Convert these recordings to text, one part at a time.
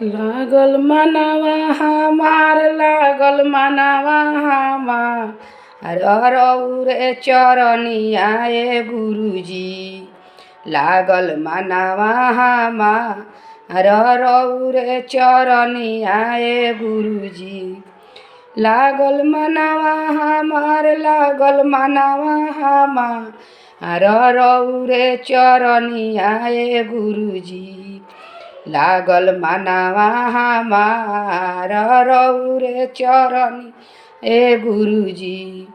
लागल मनवा हमार लागल मनवा हमार रउरे चरनिया ए गुरुजी। लागल मनवा हमार रउरे चरनिया ए गुरुजी। लागल मनवा हमार लागल मनवा हमार रउरे चरनिया ए गुरुजी। लागल मनवा हमार रउरे चरनी ए गुरुजी।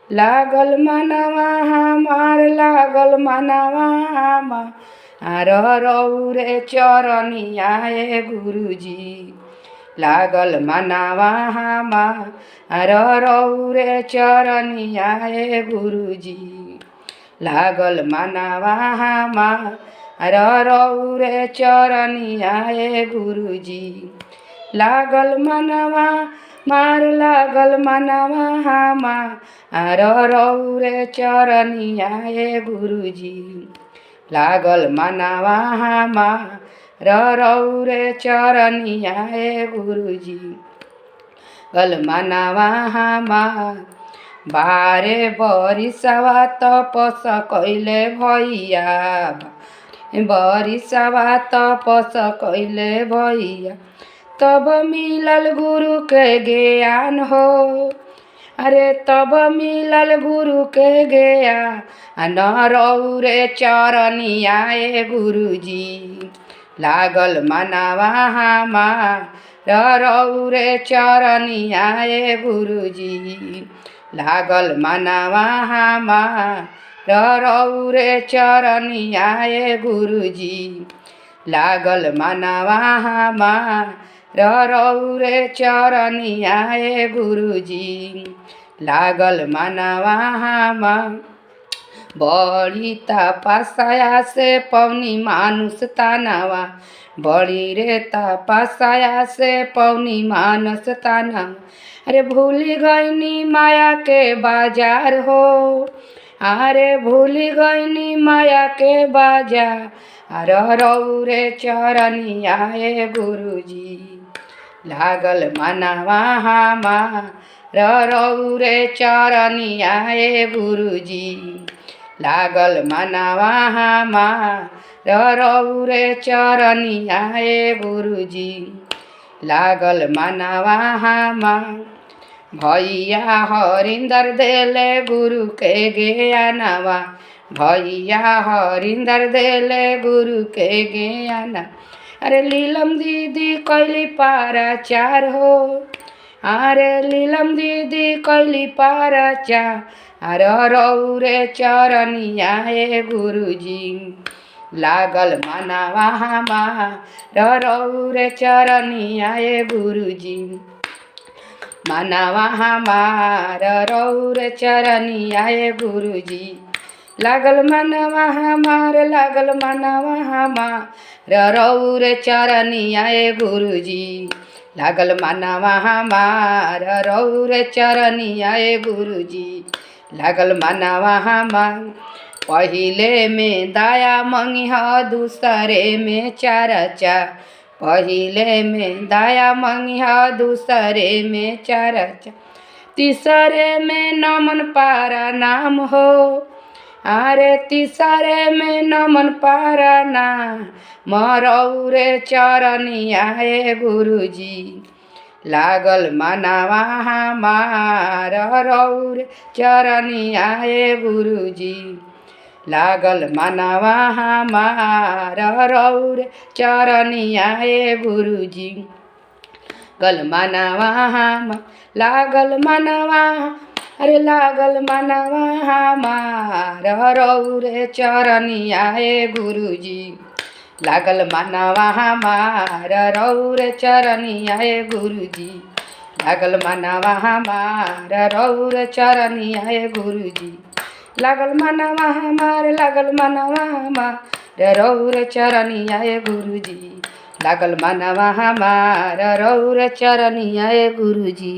लागल मनवा हमार लागल मनवा हमार रउरे चरनिया ए गुरुजी। लागल मनवा हमार रउरे चरनिया ए गुरुजी। लागल मनवा हमार रउरे चरनिया ए गुरुजी। लागल मनवा मार लागल मनवा हमार रउरे चरनिया ए गुरुजी। लागल मनवा हमार रउरे चरनिया ए गुरुजी। गल मनवा हमार बारे बरिसवा तपस कैले भैया। बरिसवा तपस कैले भैया तब मिलल गुरु के ज्ञान हो। अरे तब मिलल गुरु के ज्ञान रउरे चरनिया ए गुरुजी। लागल मनवा हमार रउरे चरनिया ए गुरुजी। लागल मनवा हमार रउरे चरनिया ए गुरुजी। लागल मनवा हमार रउरे चरनिया ए गुरुजी। लागल मनवा हमार बड़ी तपस्या से पौनी मानुष तनवा। बड़ी रे तपस्या से पौनी मानस तनवा। अरे भूल गईनी माया के बाजार हो। अरे भूल गईनी माया के बाजार रउरे चरनिया ए गुरुजी। लागल मनवा हमार रउरे चरनिया ए गुरुजी। लागल मनवा हमार रउरे चरनिया ए गुरुजी। लागल मनवा हमार भैया हरिंदर देले गुरु के ज्ञानवा। भैया हरिंदर देले गुरु के ज्ञान। अरे लीलम दीदी कैली पाराचार हो। अरे लीलम दीदी कैली पाराचार रउरे चरनिया ए गुरुजी। लागल मनवा हमार रउरे चरनिया ए गुरुजी। मनवा हमार रउरे चरनिया ए गुरुजी। लागल मनवा हमार लागल मनवा हमार रउरे चरनिया ए गुरुजी। लागल मनवा हमार रउरे चरनिया ए गुरुजी। लागल मनवा हमार पहिले में दया मंगिहा दूसरे में चर्चा। पहिले में दया मंगिहा दूसरे में चर्चा। तीसरे में नमन पारा नाम हो। अरे तीसरे में नमन पारा नाम रउरे चरनिया ए गुरुजी। लागल मनवा हमार रउरे चरनिया ए गुरुजी। लागल मनवा हमार रउरे चरनिया ए गुरुजी। गल मनवा हमार लागल मनवा अरे लागल मनवा हमार रउरे चरनिया ए गुरुजी। लागल मनवा हमार रउरे चरनिया ए गुरुजी। लागल मनवा हमार रउरे चरनिया ए गुरुजी। लागल मनवा हमार लागल मनवा हमार रउरे चरनिया ए गुरुजी। लागल मनवा हमार रउरे चरनिया ए गुरुजी।